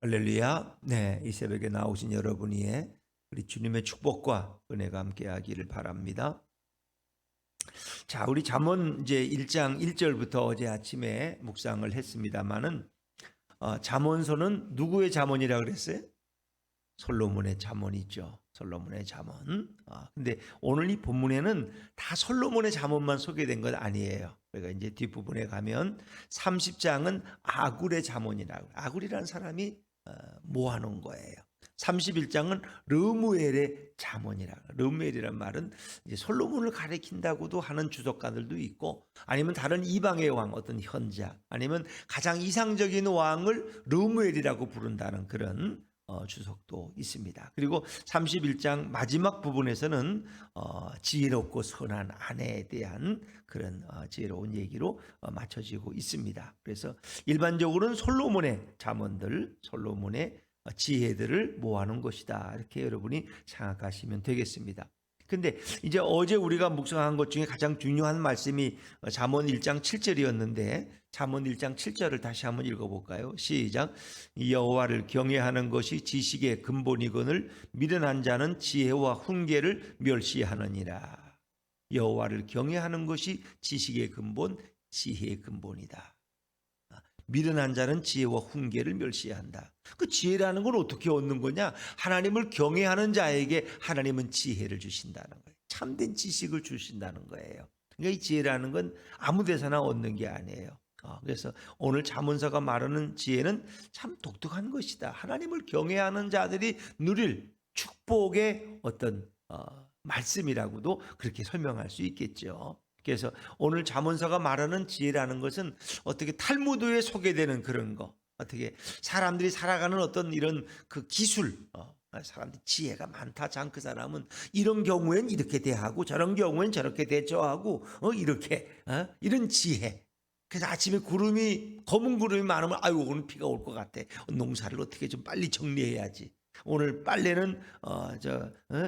할렐루야. 네, 이 새벽에 나오신 여러분 위에 우리 주님의 축복과 은혜가 함께하기를 바랍니다. 자, 우리 잠언 이제 1장 1절부터 어제 아침에 묵상을 했습니다만은 잠언서는 누구의 잠언이라 그랬어요? 솔로몬의 잠언이죠. 솔로몬의 잠언. 근데 오늘 이 본문에는 다 솔로몬의 잠언만 소개된 건 아니에요. 그러니까 이제 뒷부분에 가면 30장은 아굴의 잠언이라고. 아굴이라는 사람이 모아놓은 거예요. 31장은 르무엘의 잠언이라고. 르무엘이란 말은 이제 솔로몬을 가리킨다고도 하는 주석가들도 있고, 아니면 다른 이방의 왕, 어떤 현자, 아니면 가장 이상적인 왕을 르무엘이라고 부른다는 그런 주석도 있습니다. 그리고 31장 마지막 부분에서는 지혜롭고 선한 아내에 대한 그런 지혜로운 얘기로 맞춰지고 있습니다. 그래서 일반적으로는 솔로몬의 잠언들, 솔로몬의 지혜들을 모아놓은 것이다, 이렇게 여러분이 생각하시면 되겠습니다. 근데 이제 어제 우리가 묵상한 것 중에 가장 중요한 말씀이 잠언 1장 7절이었는데 잠언 1장 7절을 다시 한번 읽어볼까요? 시작. 여호와를 경외하는 것이 지식의 근본이거늘 미련한 자는 지혜와 훈계를 멸시하느니라. 여호와를 경외하는 것이 지식의 근본, 지혜의 근본이다. 미련한 자는 지혜와 훈계를 멸시한다. 그 지혜라는 건 어떻게 얻는 거냐? 하나님을 경외하는 자에게 하나님은 지혜를 주신다는 거예요. 참된 지식을 주신다는 거예요. 그러니까 이 지혜라는 건 아무 데서나 얻는 게 아니에요. 그래서 오늘 잠언서가 말하는 지혜는 참 독특한 것이다. 하나님을 경외하는 자들이 누릴 축복의 어떤 말씀이라고도 그렇게 설명할 수 있겠죠. 그래서 오늘 잠언서가 말하는 지혜라는 것은 어떻게 탈무드에 소개되는 그런 거, 어떻게 사람들이 살아가는 어떤 이런 그 기술, 사람들이 지혜가 많다. 참 그 사람은 이런 경우엔 이렇게 대하고 저런 경우엔 저렇게 대처하고 이렇게 이런 지혜. 그래서 아침에 검은 구름이 많으면 아유 오늘 비가 올 것 같아. 농사를 어떻게 좀 빨리 정리해야지. 오늘 빨래는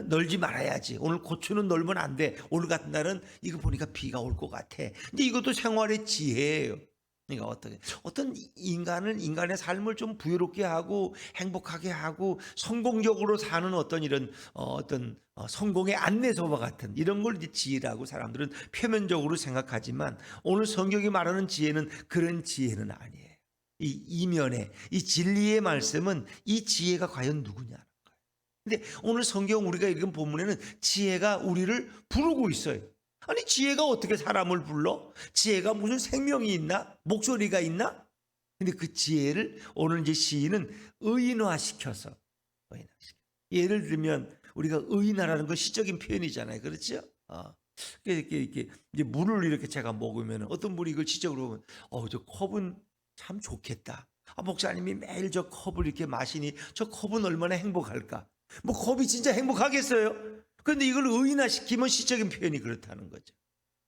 널지 말아야지. 오늘 고추는 널면 안 돼. 오늘 같은 날은 이거 보니까 비가 올 것 같아. 근데 이것도 생활의 지혜예요. 그러니까 어떤 인간의 삶을 좀 부유롭게 하고 행복하게 하고 성공적으로 사는 어떤 이런 성공의 안내서와 같은 이런 걸 이제 지혜라고 사람들은 표면적으로 생각하지만 오늘 성경이 말하는 지혜는 그런 지혜는 아니에요. 이 이면에 이 진리의 말씀은 이 지혜가 과연 누구냐는 거예요. 근데 오늘 성경 우리가 읽은 본문에는 지혜가 우리를 부르고 있어요. 아니 지혜가 어떻게 사람을 불러? 지혜가 무슨 생명이 있나? 목소리가 있나? 근데 그 지혜를 오늘 이제 시인은 의인화시켜서 예를 들면 우리가 의인화라는 건 시적인 표현이잖아요. 그렇죠? 이렇게 이제 물을 이렇게 제가 먹으면 어떤 분이 이걸 시적으로 보면 저 컵은 참 좋겠다. 목사님이 매일 저 컵을 이렇게 마시니 저 컵은 얼마나 행복할까? 뭐 컵이 진짜 행복하겠어요? 그런데 이걸 의인화시키면 시적인 표현이 그렇다는 거죠.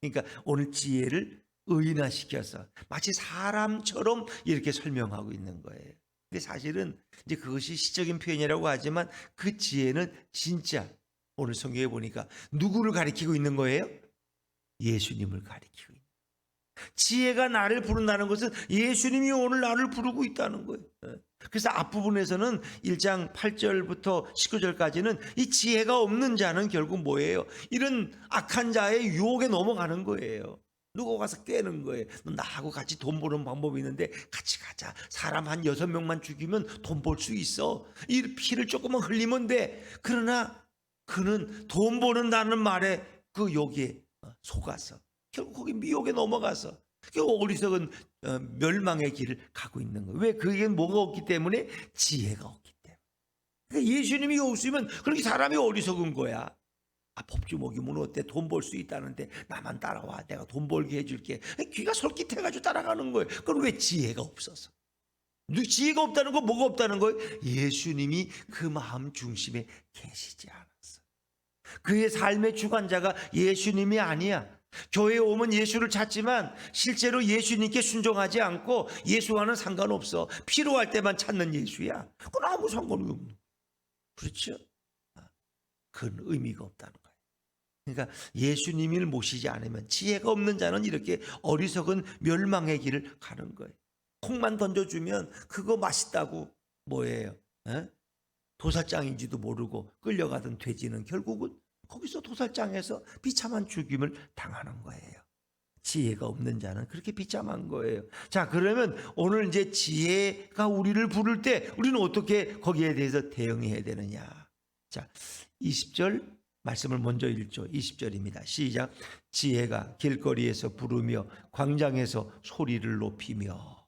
그러니까 오늘 지혜를 의인화시켜서 마치 사람처럼 이렇게 설명하고 있는 거예요. 근데 사실은 이제 그것이 시적인 표현이라고 하지만 그 지혜는 진짜 오늘 성경에 보니까 누구를 가리키고 있는 거예요? 예수님을 가리키고 있는 거예요. 지혜가 나를 부른다는 것은 예수님이 오늘 나를 부르고 있다는 거예요. 그래서 앞부분에서는 1장 8절부터 19절까지는 이 지혜가 없는 자는 결국 뭐예요? 이런 악한 자의 유혹에 넘어가는 거예요. 누구 가서 깨는 거예요. 너 나하고 같이 돈 버는 방법이 있는데 같이 가자. 사람 한 6명만 죽이면 돈 벌 수 있어. 이 피를 조금만 흘리면 돼. 그러나 그는 돈 버는다는 말에 그 욕에 속아서 결국 거기 미혹에 넘어가서 어리석은 멸망의 길을 가고 있는 거예요. 왜? 그게 뭐가 없기 때문에? 지혜가 없기 때문에. 그러니까 예수님이 없으면 그렇게 사람이 어리석은 거야. 법주먹이면 어때? 돈 벌 수 있다는데 나만 따라와. 내가 돈 벌게 해줄게. 귀가 솔깃해가지고 따라가는 거예요. 그럼 왜 지혜가 없어서? 지혜가 없다는 건 뭐가 없다는 거예요? 예수님이 그 마음 중심에 계시지 않았어. 그의 삶의 주관자가 예수님이 아니야. 교회에 오면 예수를 찾지만 실제로 예수님께 순종하지 않고 예수와는 상관없어. 필요할 때만 찾는 예수야. 그건 아무 상관이 없는 거예요. 그렇죠? 그건 의미가 없다는 거예요. 그러니까 예수님을 모시지 않으면 지혜가 없는 자는 이렇게 어리석은 멸망의 길을 가는 거예요. 콩만 던져주면 그거 맛있다고 뭐예요? 에? 도살장인지도 모르고 끌려가던 돼지는 결국은 거기서 도살장에서 비참한 죽임을 당하는 거예요. 지혜가 없는 자는 그렇게 비참한 거예요. 자, 그러면 오늘 이제 지혜가 우리를 부를 때 우리는 어떻게 거기에 대해서 대응해야 되느냐? 자, 20절 말씀을 먼저 읽죠. 20절입니다. 시작. 지혜가 길거리에서 부르며 광장에서 소리를 높이며.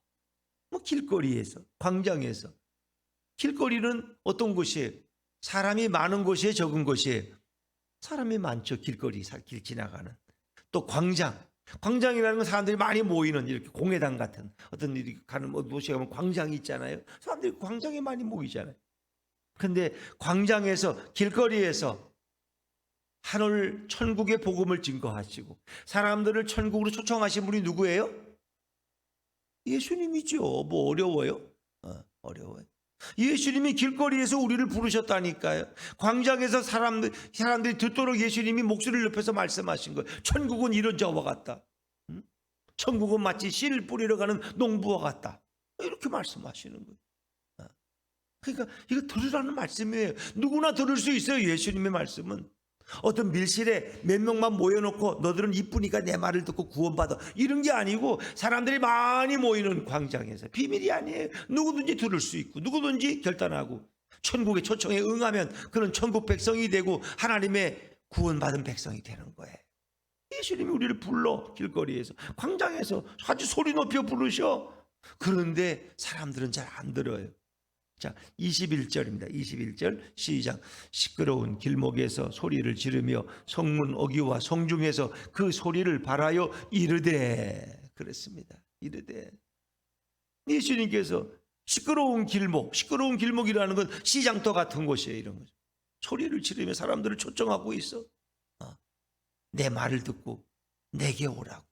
뭐 길거리에서, 광장에서. 길거리는 어떤 곳이에요? 사람이 많은 곳이에요, 적은 곳이에요? 사람이 많죠. 길거리, 길 지나가는. 또 광장. 광장이라는 건 사람들이 많이 모이는 이렇게 공회당 같은 어떤 일이 가는 도시에 가면 광장이 있잖아요. 사람들이 광장에 많이 모이잖아요. 근데 광장에서 길거리에서 하늘 천국의 복음을 증거하시고 사람들을 천국으로 초청하신 분이 누구예요? 예수님이죠. 뭐 어려워요? 어려워요. 예수님이 길거리에서 우리를 부르셨다니까요. 광장에서 사람들이 듣도록 예수님이 목소리를 높여서 말씀하신 거예요. 천국은 이런 저와 같다. 천국은 마치 씨를 뿌리러 가는 농부와 같다. 이렇게 말씀하시는 거예요. 그러니까 이거 들으라는 말씀이에요. 누구나 들을 수 있어요. 예수님의 말씀은. 어떤 밀실에 몇 명만 모여놓고 너들은 이쁘니까 내 말을 듣고 구원받아 이런 게 아니고 사람들이 많이 모이는 광장에서 비밀이 아니에요. 누구든지 들을 수 있고 누구든지 결단하고 천국의 초청에 응하면 그는 천국 백성이 되고 하나님의 구원받은 백성이 되는 거예요. 예수님이 우리를 불러 길거리에서 광장에서 아주 소리 높여 부르셔. 그런데 사람들은 잘 안 들어요. 자, 21절입니다. 21절 시작. 시끄러운 길목에서 소리를 지르며 성문 어귀와 성중에서 그 소리를 발하여 이르되. 그랬습니다. 이르되. 예수님께서 시끄러운 길목이라는 건 시장터 같은 곳이에요. 이런 거죠. 소리를 지르며 사람들을 초청하고 있어. 내 말을 듣고 내게 오라고.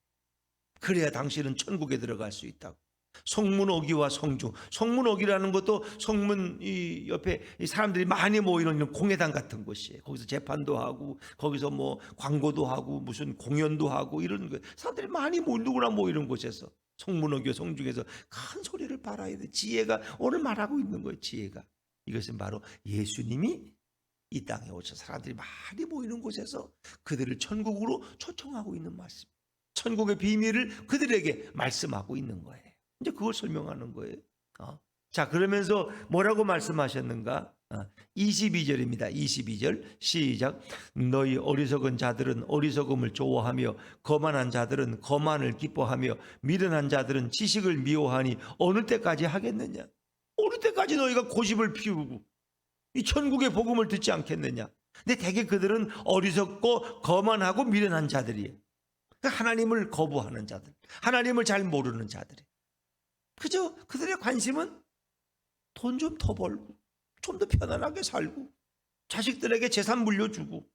그래야 당신은 천국에 들어갈 수 있다고. 성문 어귀와 성중. 성문 어귀라는 것도 성문 이 옆에 이 사람들이 많이 모이는 공회당 같은 곳이에요. 거기서 재판도 하고 거기서 뭐 광고도 하고 무슨 공연도 하고 이런 거예요. 사람들이 많이 누구나 모이는 곳에서 성문 어귀와 성중에서 큰 소리를 발하야 돼. 지혜가 오늘 말하고 있는 거예요. 지혜가. 이것은 바로 예수님이 이 땅에 오셔서 사람들이 많이 모이는 곳에서 그들을 천국으로 초청하고 있는 말씀. 천국의 비밀을 그들에게 말씀하고 있는 거예요. 이제 그걸 설명하는 거예요. 자, 그러면서 뭐라고 말씀하셨는가? 22절입니다. 22절 시작. 너희 어리석은 자들은 어리석음을 좋아하며 거만한 자들은 거만을 기뻐하며 미련한 자들은 지식을 미워하니 어느 때까지 하겠느냐? 어느 때까지 너희가 고집을 피우고 이 천국의 복음을 듣지 않겠느냐? 근데 대개 그들은 어리석고 거만하고 미련한 자들이에요. 하나님을 거부하는 자들, 하나님을 잘 모르는 자들이에요. 그저 그들의 관심은 돈 좀 더 벌고 좀 더 편안하게 살고 자식들에게 재산 물려주고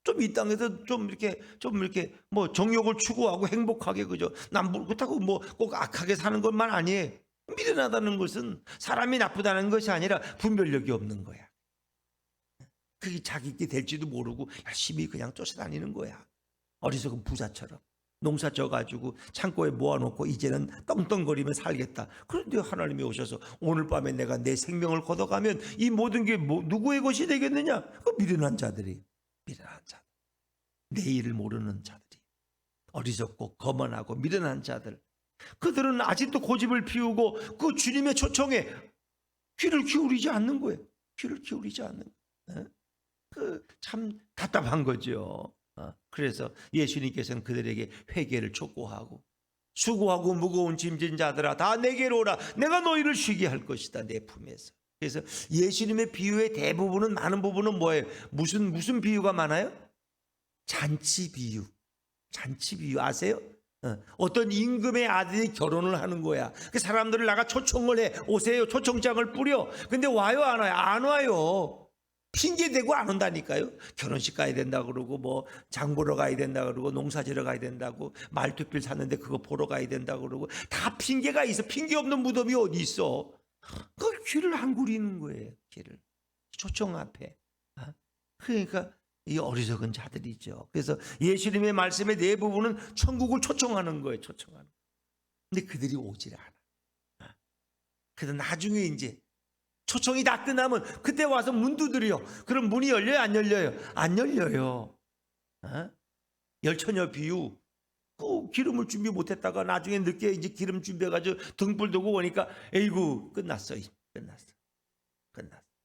좀 이 땅에서 좀 이렇게 뭐 정욕을 추구하고 행복하게 그저 그렇다고 뭐 꼭 악하게 사는 것만 아니에요. 미련하다는 것은 사람이 나쁘다는 것이 아니라 분별력이 없는 거야. 그게 자기께 될지도 모르고 열심히 그냥 쫓아다니는 거야. 어리석은 부자처럼. 농사 져가지고 창고에 모아놓고 이제는 떵떵거리며 살겠다. 그런데 하나님이 오셔서 오늘 밤에 내가 내 생명을 걷어가면 이 모든 게 누구의 것이 되겠느냐? 그 미련한 자들이. 미련한 자들. 내일을 모르는 자들이. 어리석고 거만하고 미련한 자들. 그들은 아직도 고집을 피우고 그 주님의 초청에 귀를 기울이지 않는 거예요. 귀를 기울이지 않는 거예요. 참 답답한 거죠. 그래서 예수님께서는 그들에게 회개를 촉구하고 수고하고 무거운 짐진 자들아 다 내게로 오라. 내가 너희를 쉬게 할 것이다. 내 품에서. 그래서 예수님의 비유의 대부분은 많은 부분은 뭐예요? 무슨 비유가 많아요? 잔치 비유. 잔치 비유 아세요? 어떤 임금의 아들이 결혼을 하는 거야. 그 사람들을 나가 초청을 해. 오세요. 초청장을 뿌려. 근데 와요 안 와요? 안 와요. 핑계대고 안 온다니까요. 결혼식 가야 된다 그러고 뭐 장 보러 가야 된다 그러고 농사 지러 가야 된다고 말뚝필 샀는데 그거 보러 가야 된다 그러고 다 핑계가 있어. 핑계 없는 무덤이 어디 있어. 그걸 귀를 안 구리는 거예요. 귀를. 초청 앞에. 그러니까 이 어리석은 자들이죠. 그래서 예수님의 말씀의 대부분은 천국을 초청하는 거예요. 초청하는 거예요. 근데 그들이 오질 않아. 그래서 나중에 이제 초청이 다 끝나면 그때 와서 문 두드려. 그럼 문이 열려요? 안 열려요? 안 열려요. 열처녀 비유. 그 기름을 준비 못했다가 나중에 늦게 이제 기름 준비해가지고 등불 두고 오니까 에이구 끝났어. 끝났어.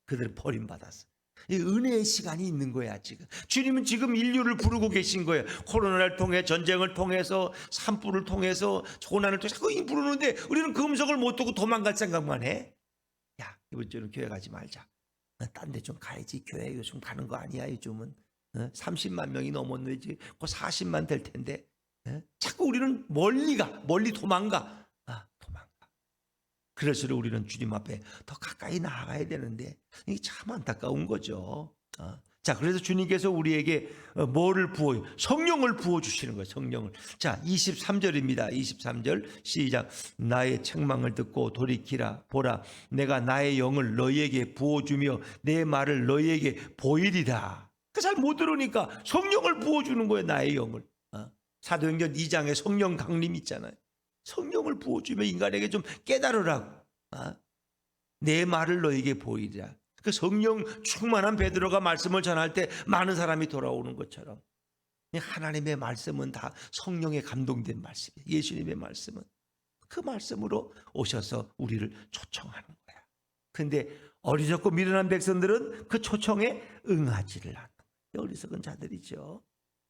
그들은 버림받았어. 이 은혜의 시간이 있는 거야 지금. 주님은 지금 인류를 부르고 계신 거예요. 코로나를 통해 전쟁을 통해서 산불을 통해서 고난을 통해서 자꾸 부르는데 우리는 금속을 못 두고 도망갈 생각만 해. 야 이번 주는 교회 가지 말자. 딴 데 좀 가야지. 교회 요즘 가는 거 아니야 요즘은. 30만 명이 넘었는데 곧 40만 될 텐데. 자꾸 우리는 멀리 도망가. 도망가. 그럴수록 우리는 주님 앞에 더 가까이 나아가야 되는데 이게 참 안타까운 거죠. 자, 그래서 주님께서 우리에게 뭐를 부어요? 성령을 부어주시는 거예요. 성령을. 자, 23절입니다. 23절 시작. 나의 책망을 듣고 돌이키라. 보라, 내가 나의 영을 너희에게 부어주며 내 말을 너희에게 보이리라. 잘 못 들으니까 성령을 부어주는 거예요. 나의 영을. 사도행전 2장에 성령 강림 있잖아요. 성령을 부어주며 인간에게 좀 깨달으라고. 내 말을 너에게 보이리라. 그 성령 충만한 베드로가 말씀을 전할 때 많은 사람이 돌아오는 것처럼 하나님의 말씀은 다 성령에 감동된 말씀이에요. 예수님의 말씀은 그 말씀으로 오셔서 우리를 초청하는 거야. 그런데 어리석고 미련한 백성들은 그 초청에 응하지를 않는 거예요. 어리석은 자들이죠.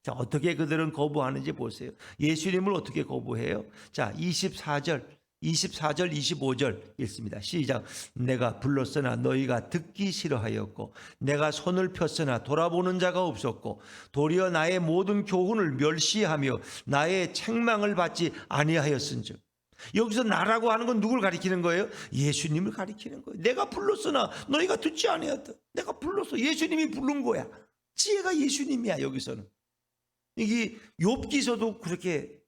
자, 어떻게 그들은 거부하는지 보세요. 예수님을 어떻게 거부해요? 자, 24절, 25절 읽습니다. 시작. 내가 불렀으나 너희가 듣기 싫어하였고 내가 손을 폈으나 돌아보는 자가 없었고 도리어 나의 모든 교훈을 멸시하며 나의 책망을 받지 아니하였은즉. 여기서 나라고 하는 건 누굴 가리키는 거예요? 예수님을 가리키는 거예요. 내가 불렀으나 너희가 듣지 아니하였다. 내가 불렀어. 예수님이 부른 거야. 지혜가 예수님이야. 여기서는. 이게 욥기서도 그렇게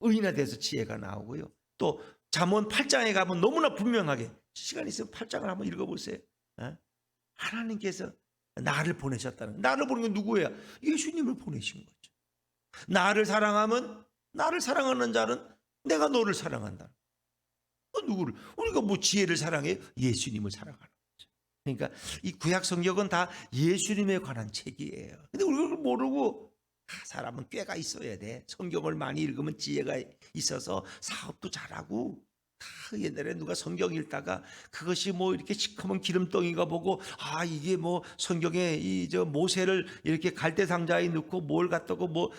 의인화돼서 지혜가 나오고요. 또 잠언 8장에 가면 너무나 분명하게 시간 있으면 8장을 한번 읽어보세요. 하나님께서 나를 보내셨다는, 나를 보낸 건 누구예요? 예수님을 보내신 거죠. 나를 사랑하면 나를 사랑하는 자는 내가 너를 사랑한다. 누구를? 우리가 뭐 지혜를 사랑해요? 예수님을 사랑하는 거죠. 그러니까 이 구약 성경은 다 예수님에 관한 책이에요. 근데 우리가 그걸 모르고 사람은 꾀가 있어야 돼. 성경을 많이 읽으면 지혜가 있어서 사업도 잘하고. 옛날에 누가 성경 읽다가 그것이 뭐 이렇게 시커먼 기름덩이가 보고 이게 뭐 성경에 이 저 모세를 이렇게 갈대 상자에 넣고 뭘 갖다고 뭐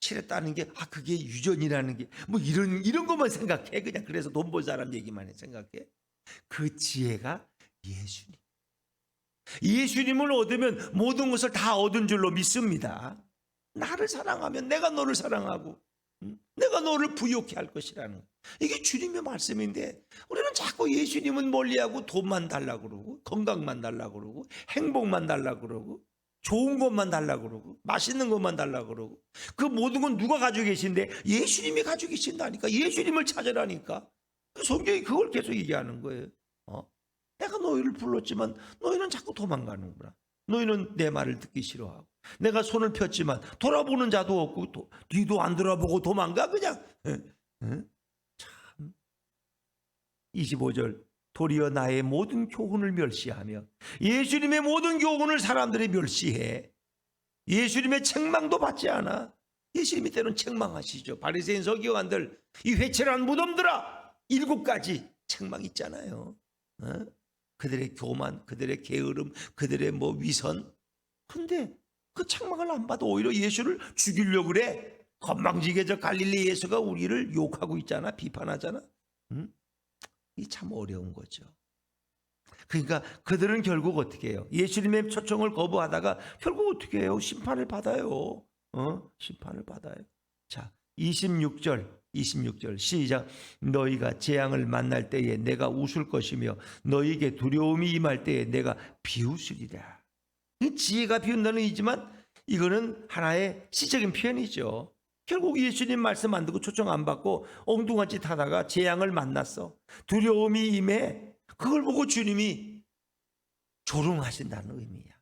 칠했다는 게 그게 유전이라는 게 뭐 이런 것만 생각해. 그냥 그래서 돈 벌 사람 얘기만 해 생각해. 그 지혜가 예수님. 예수님을 얻으면 모든 것을 다 얻은 줄로 믿습니다. 나를 사랑하면 내가 너를 사랑하고 내가 너를 부욕해 할 것이라는, 이게 주님의 말씀인데 우리는 자꾸 예수님은 멀리하고 돈만 달라고 그러고 건강만 달라고 그러고 행복만 달라고 그러고 좋은 것만 달라고 그러고 맛있는 것만 달라고 그러고 그 모든 건 누가 가지고 계신데 예수님이 가지고 계신다니까. 예수님을 찾으라니까. 성경이 그걸 계속 얘기하는 거예요. 내가 너희를 불렀지만 너희는 자꾸 도망가는구나. 너희는 내 말을 듣기 싫어하고 내가 손을 폈지만 돌아보는 자도 없고 뒤도 안 돌아보고 도망가 그냥. 참. 25절. 도리어 나의 모든 교훈을 멸시하며. 예수님의 모든 교훈을 사람들이 멸시해. 예수님의 책망도 받지 않아. 예수님이 때로는 책망하시죠. 바리새인 서기관들, 이 회칠한 무덤들아, 7가지 책망 있잖아요. 그들의 교만, 그들의 게으름, 그들의 뭐 위선. 근데 그 책망을 안 받아 오히려 예수를 죽이려고 그래. 건방지게 저 갈릴리 예수가 우리를 욕하고 있잖아. 비판하잖아. 이 참 어려운 거죠. 그러니까 그들은 결국 어떻게 해요? 예수님의 초청을 거부하다가 결국 어떻게 해요? 심판을 받아요. 심판을 받아요. 자, 26절 시작. 너희가 재앙을 만날 때에 내가 웃을 것이며 너희에게 두려움이 임할 때에 내가 비웃으리라. 지혜가 비운다는 의지만 이거는 하나의 시적인 표현이죠. 결국 예수님 말씀 안 듣고 초청 안 받고 엉뚱한 짓 하다가 재앙을 만났어. 두려움이 임해. 그걸 보고 주님이 조롱하신다는 의미야.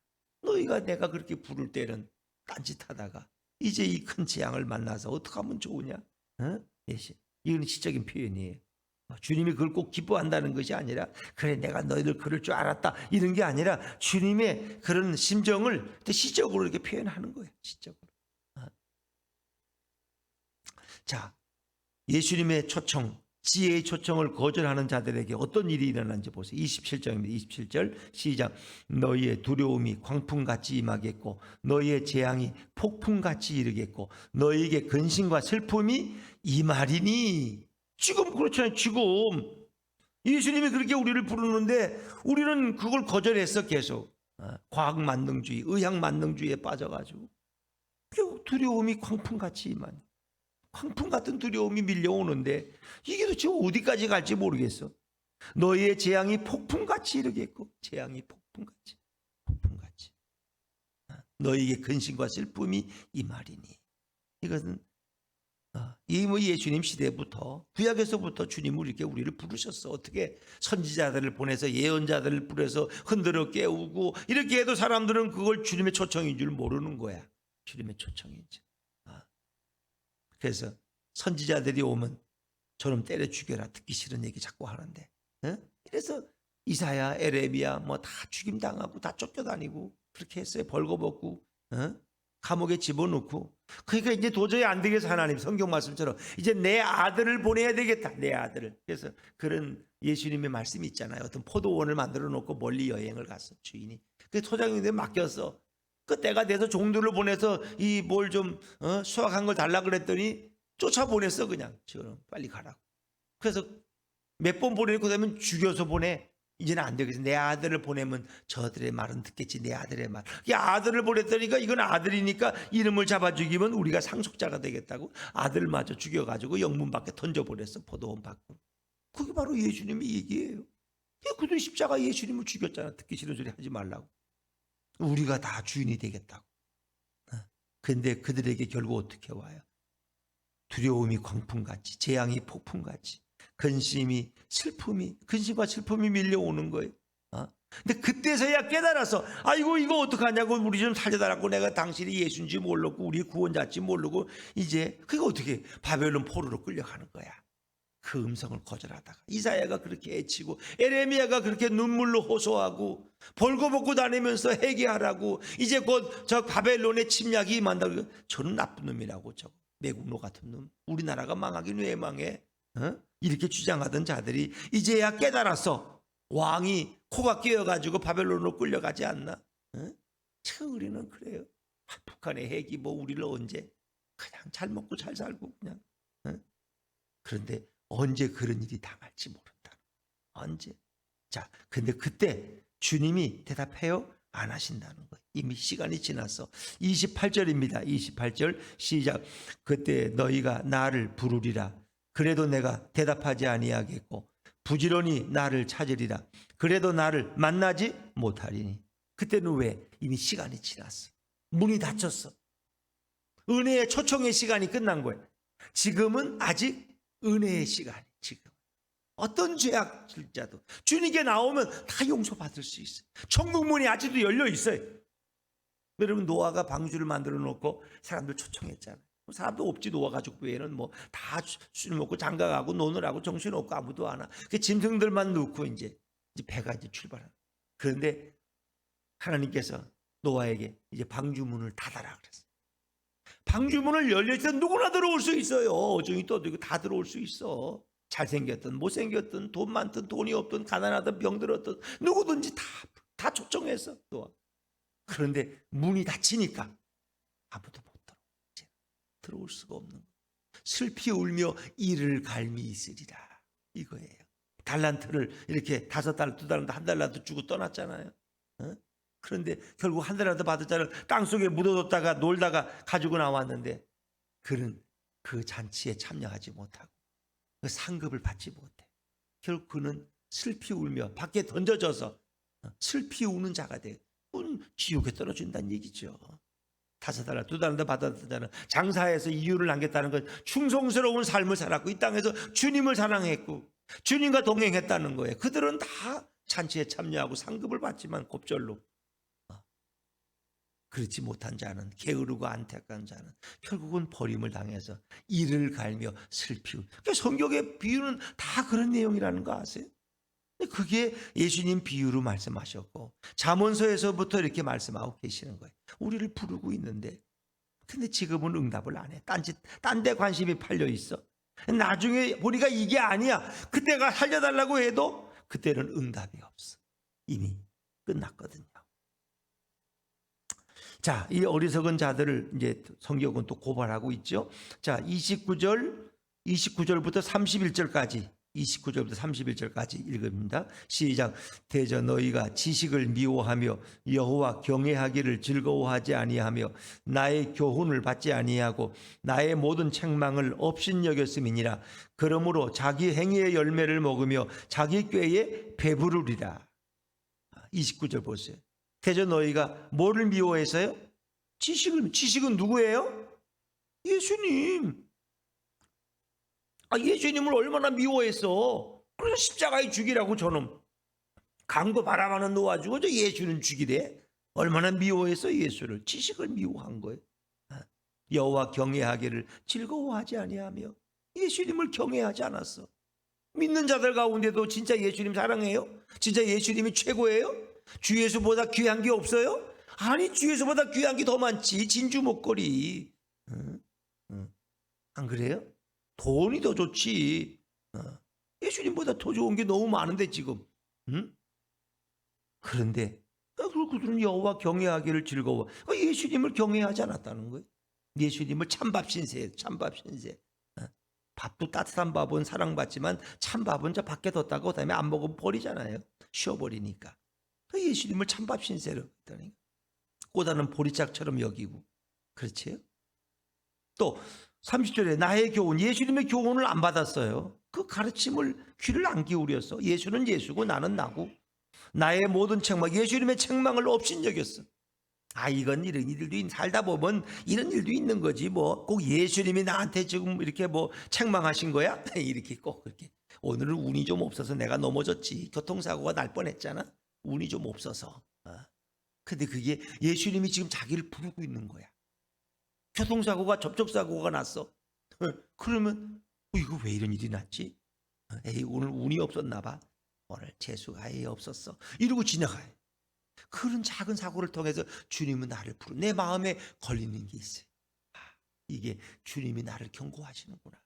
너희가 내가 그렇게 부를 때는 딴짓 하다가 이제 이 큰 재앙을 만나서 어떻게 하면 좋으냐? 이건 시적인 표현이에요. 주님이 그걸 꼭 기뻐한다는 것이 아니라 그래 내가 너희들 그럴 줄 알았다 이런 게 아니라 주님의 그런 심정을 시적으로 이렇게 표현하는 거예요. 시적으로. 자, 예수님의 초청, 지혜의 초청을 거절하는 자들에게 어떤 일이 일어난지 보세요. 27절입니다. 27절 시작. 너희의 두려움이 광풍같이 임하겠고 너희의 재앙이 폭풍같이 이르겠고 너희에게 근심과 슬픔이 임하리니. 지금 그렇잖아요. 지금 예수님이 그렇게 우리를 부르는데 우리는 그걸 거절했어. 계속 과학 만능주의, 의학 만능주의에 빠져가지고 두려움이 광풍같이 임하니. 광풍 같은 두려움이 밀려오는데 이게 도대체 어디까지 갈지 모르겠어. 너희의 재앙이 폭풍같이 이르겠고, 재앙이 폭풍같이 너희에게 근심과 슬픔이 임하리니. 이것은 이 예수님 시대부터 구약에서부터 주님을 이렇게 우리를 부르셨어. 어떻게 선지자들을 보내서 예언자들을 부려서 흔들어 깨우고 이렇게 해도 사람들은 그걸 주님의 초청인 줄 모르는 거야. 주님의 초청인지. 그래서 선지자들이 오면 저놈 때려 죽여라. 듣기 싫은 얘기 자꾸 하는데. 그래서 이사야, 에레미야 뭐 다 죽임당하고 다 쫓겨다니고 그렇게 했어요. 벌거벗고 감옥에 집어넣고. 그러니까 이제 도저히 안 되겠어. 하나님 성경 말씀처럼 이제 내 아들을 보내야 되겠다. 내 아들을. 그래서 그런 예수님의 말씀이 있잖아요. 어떤 포도원을 만들어 놓고 멀리 여행을 갔어. 주인이. 그 소장님한테 맡겼어. 그 때가 돼서 종들을 보내서 이 뭘 좀 수확한 걸 달라 그랬더니 쫓아보냈어. 그냥 지금 빨리 가라고. 그래서 몇 번 보내고 그다음에 죽여서 보내. 이제는 안 되겠어. 내 아들을 보내면 저들의 말은 듣겠지. 내 아들의 말. 이 아들을 보냈더니까 이건 아들이니까 이름을 잡아 죽이면 우리가 상속자가 되겠다고 아들마저 죽여가지고 영문 밖에 던져버렸어. 포도원 밖으로. 그게 바로 예수님의 얘기예요. 그도 십자가 예수님을 죽였잖아. 듣기 싫은 소리 하지 말라고. 우리가 다 주인이 되겠다고. 그런데 그들에게 결국 어떻게 와요? 두려움이 광풍같이, 재앙이 폭풍같이, 근심과 슬픔이 밀려오는 거예요. 근데 그때서야 깨달아서 아이고 이거 어떡하냐고 우리 좀 살려달라고. 내가 당신이 예수인지 모르고 우리 구원자인지 모르고 이제 그게 어떻게 바벨론 포로로 끌려가는 거야. 그 음성을 거절하다가 이사야가 그렇게 애치고 에레미야가 그렇게 눈물로 호소하고 벌거벗고 다니면서 회개하라고 이제 곧 저 바벨론의 침략이 임한다고. 저는 나쁜 놈이라고. 저 매국노 같은 놈. 우리나라가 망하긴 왜 망해. 이렇게 주장하던 자들이 이제야 깨달았어. 왕이 코가 끼어가지고 바벨론으로 끌려가지 않나. 참 우리는 그래요. 북한의 핵이 뭐 우리를 언제 그냥 잘 먹고 잘 살고 그냥. 그런데 언제 그런 일이 당할지 모른다. 언제. 자, 근데 그때 주님이 대답해요? 안 하신다는 거예요. 이미 시간이 지났어. 28절입니다. 28절 시작. 그때 너희가 나를 부르리라. 그래도 내가 대답하지 아니하겠고 부지런히 나를 찾으리라. 그래도 나를 만나지 못하리니. 그때는 왜? 이미 시간이 지났어. 문이 닫혔어. 은혜의 초청의 시간이 끝난 거예요. 지금은 아직 은혜의 시간이. 지금 어떤 죄악자도 주님께 나오면 다 용서받을 수 있어요. 천국 문이 아직도 열려 있어요. 여러분 노아가 방주를 만들어 놓고 사람들 초청했잖아요. 사람도 없지. 노아 가족 외에는 뭐 다 술 먹고 장가가고 노느라고 정신 없고 아무도 안 와. 그 짐승들만 넣고 이제 배가 이제 출발한. 그런데 하나님께서 노아에게 이제 방주문을 닫아라 그랬어요. 방주문을 열릴 때 누구나 들어올 수 있어요. 어종이 떠들고 다 들어올 수 있어. 잘생겼든 못생겼든 돈 많든 돈이 없든 가난하든 병들었든 누구든지 다 초청했어. 노아. 그런데 문이 닫히니까 아무도 못 들어올 수가 없는 거예요. 슬피 울며 이를 갈미 있으리라. 이거예요. 달란트를 이렇게 5달, 2달, 한 달라도 주고 떠났잖아요. 그런데 결국 한 달이라도 받았잖아요. 땅속에 묻어뒀다가 놀다가 가지고 나왔는데 그는 그 잔치에 참여하지 못하고 그 상급을 받지 못해. 결국 그는 슬피 울며 밖에 던져져서 슬피 우는 자가 돼. 지옥에 떨어진다는 얘기죠. 5달, 2달도 받았다는 장사해서 이유를 남겼다는 건 충성스러운 삶을 살았고 이 땅에서 주님을 사랑했고 주님과 동행했다는 거예요. 그들은 다 잔치에 참여하고 상급을 받지만 곱절로 그렇지 못한 자는, 게으르고 안택한 자는 결국은 버림을 당해서 이를 갈며 슬피우. 그러니까 성경의 비유는 다 그런 내용이라는 거 아세요? 그게 예수님 비유로 말씀하셨고 잠언서에서부터 이렇게 말씀하고 계시는 거예요. 우리를 부르고 있는데 근데 지금은 응답을 안 해. 딴 데 관심이 팔려 있어. 나중에 보니까 이게 아니야. 그때가 살려달라고 해도 그때는 응답이 없어. 이미 끝났거든요. 자, 이 어리석은 자들을 이제 성경은 또 고발하고 있죠. 자, 29절부터 31절까지 29절부터 31절까지 읽습니다. 시작. 대저 너희가 지식을 미워하며 여호와 경외하기를 즐거워하지 아니하며 나의 교훈을 받지 아니하고 나의 모든 책망을 업신여겼음이니라. 그러므로 자기 행위의 열매를 먹으며 자기 꾀에 배부르리라. 29절 보세요. 대저 너희가 뭐를 미워해서요? 지식은 누구예요? 예수님. 예수님을 얼마나 미워했어. 그래서 십자가에 죽이라고 저놈. 강도 바라만은 놓아주고 저 예수는 죽이래. 얼마나 미워했어 예수를. 지식을 미워한 거예요. 여호와 경외하기를 즐거워하지 아니하며 예수님을 경외하지 않았어. 믿는 자들 가운데도 진짜 예수님 사랑해요? 진짜 예수님이 최고예요? 주 예수보다 귀한 게 없어요? 아니 주 예수보다 귀한 게 더 많지. 진주 목걸이. 안 그래요? 돈이 더 좋지. 예수님보다 더 좋은 게 너무 많은데 지금. 그런데 그들은 여호와 경외하기를 즐거워. 예수님을 경외하지 않았다는 거예요. 예수님을 찬밥 신세. 밥도 따뜻한 밥은 사랑받지만 찬밥은 저 밖에 뒀다가 그다음에 안 먹으면 버리잖아요. 쉬어버리니까. 예수님을 찬밥 신세로 했다니. 꼬다는 보리짝처럼 여기고. 그렇지요? 또 30절에 나의 교훈, 예수님의 교훈을 안 받았어요. 그 가르침을 귀를 안 기울였어. 예수는 예수고 나는 나고 나의 모든 책망, 예수님의 책망을 업신여겼어. 이건 이런 일들도 살다 보면 이런 일도 있는 거지. 뭐 꼭 예수님이 나한테 지금 이렇게 뭐 책망하신 거야? 이렇게 꼭 그렇게. 오늘은 운이 좀 없어서 내가 넘어졌지. 교통사고가 날 뻔했잖아. 운이 좀 없어서. 근데 그게 예수님이 지금 자기를 부르고 있는 거야. 교통사고가 접촉사고가 났어. 그러면 이거 왜 이런 일이 났지? 에이 오늘 운이 없었나 봐. 오늘 재수가 아예 없었어. 이러고 지나가요. 그런 작은 사고를 통해서 주님은 나를 부르. 내 마음에 걸리는 게 있어요. 이게 주님이 나를 경고하시는구나.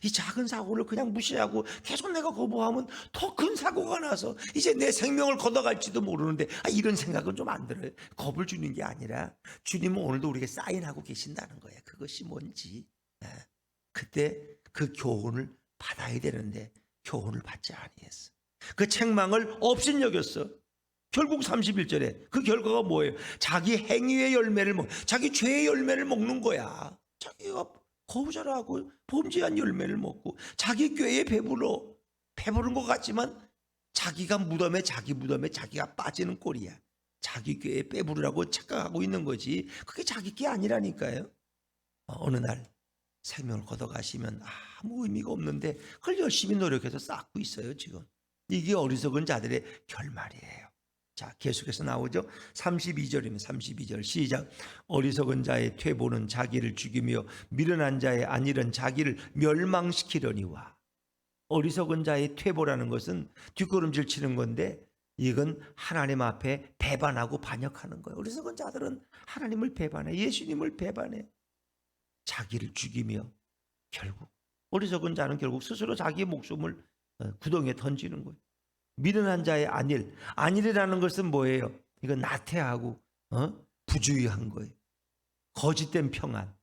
이 작은 사고를 그냥 무시하고 계속 내가 거부하면 더 큰 사고가 나서 이제 내 생명을 걷어갈지도 모르는데 이런 생각은 좀 안 들어요. 겁을 주는 게 아니라 주님은 오늘도 우리에게 사인하고 계신다는 거예요. 그것이 뭔지. 그때 그 교훈을 받아야 되는데 교훈을 받지 아니했어. 그 책망을 업신여겼어. 결국 31절에 그 결과가 뭐예요? 자기 행위의 열매를 자기 죄의 열매를 먹는 거야. 자기가 거부절하고 범죄한 열매를 먹고 자기 꾀에 배부른 것 같지만 자기가 무덤에 자기가 빠지는 꼴이야. 자기 꾀에 배부르라고 착각하고 있는 거지. 그게 자기 꾀 아니라니까요. 어느 날 생명을 걷어가시면 아무 의미가 없는데 그걸 열심히 노력해서 쌓고 있어요 지금. 이게 어리석은 자들의 결말이에요. 자, 계속해서 나오죠. 32절이면 32절 시작. 어리석은 자의 퇴보는 자기를 죽이며 미련한 자의 안일은 자기를 멸망시키려니와. 어리석은 자의 퇴보라는 것은 뒷걸음질 치는 건데 이건 하나님 앞에 배반하고 반역하는 거예요. 어리석은 자들은 하나님을 배반해. 예수님을 배반해. 자기를 죽이며 결국 어리석은 자는 결국 스스로 자기의 목숨을 구덩이에 던지는 거예요. 미련한 자의 안일이라는 것은 뭐예요? 이건 나태하고 부주의한 거예요. 거짓된 평안.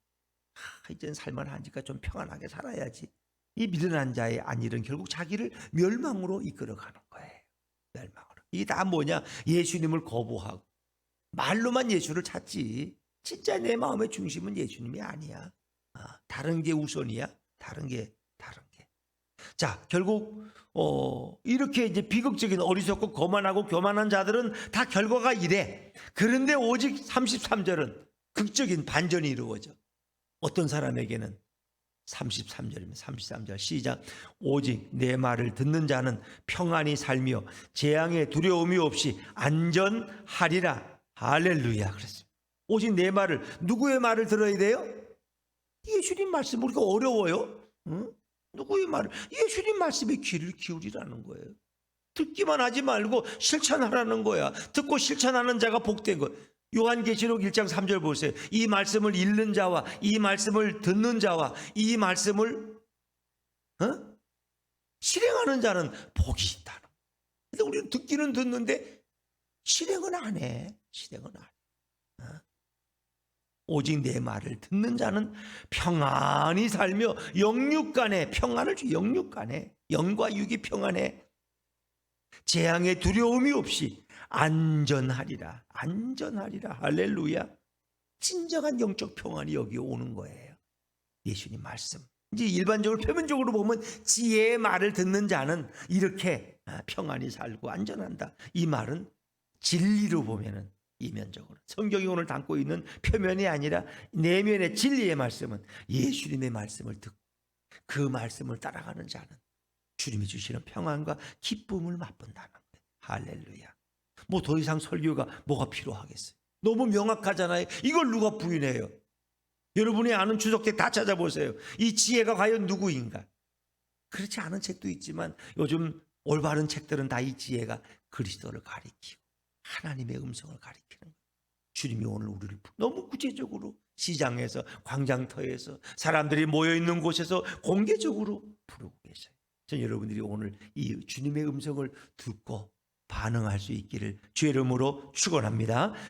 이젠 살만하니까 좀 평안하게 살아야지. 이 미련한 자의 안일은 결국 자기를 멸망으로 이끌어가는 거예요. 멸망으로. 이게 다 뭐냐? 예수님을 거부하고 말로만 예수를 찾지 진짜 내 마음의 중심은 예수님이 아니야. 다른 게 우선이야. 다른 게. 자, 결국 이렇게 이제 비극적인 어리석고 거만하고 교만한 자들은 다 결과가 이래. 그런데 오직 33절은 극적인 반전이 이루어져. 어떤 사람에게는 33절이면 33절 시작. 오직 내 말을 듣는 자는 평안히 살며 재앙의 두려움이 없이 안전하리라. 할렐루야. 그랬습니다. 오직 내 말을, 누구의 말을 들어야 돼요? 예수님 말씀. 우리가 어려워요? 응? 누구의 말을? 예수님 말씀에 귀를 기울이라는 거예요. 듣기만 하지 말고 실천하라는 거야. 듣고 실천하는 자가 복된 거예요. 요한계시록 1장 3절 보세요. 이 말씀을 읽는 자와 이 말씀을 듣는 자와 이 말씀을 실행하는 자는 복이 있다는 거예요. 근데 우리는 듣기는 듣는데 실행은 안 해. 실행은 안 해. 오직 내 말을 듣는 자는 평안히 살며 영육간에 평안을 주. 영육간에 영과 육이 평안해 재앙의 두려움이 없이 안전하리라. 안전하리라. 할렐루야. 진정한 영적 평안이 여기 오는 거예요. 예수님 말씀. 이제 일반적으로 표면적으로 보면 지혜의 말을 듣는 자는 이렇게 평안히 살고 안전한다. 이 말은 진리로 보면은 이면적으로 성경이 오늘 담고 있는 표면이 아니라 내면의 진리의 말씀은 예수님의 말씀을 듣고 그 말씀을 따라가는 자는 주님이 주시는 평안과 기쁨을 맛본다는 거예요. 할렐루야. 뭐 더 이상 설교가 뭐가 필요하겠어요? 너무 명확하잖아요. 이걸 누가 부인해요? 여러분이 아는 주석책 다 찾아보세요. 이 지혜가 과연 누구인가? 그렇지 않은 책도 있지만 요즘 올바른 책들은 다 이 지혜가 그리스도를 가리키고 하나님의 음성을 가리키는 거예요. 주님이 오늘 우리를 너무 구체적으로 시장에서, 광장터에서, 사람들이 모여있는 곳에서 공개적으로 부르고 계셔요. 전 여러분들이 오늘 이 주님의 음성을 듣고 반응할 수 있기를 주의 이름으로 축원합니다.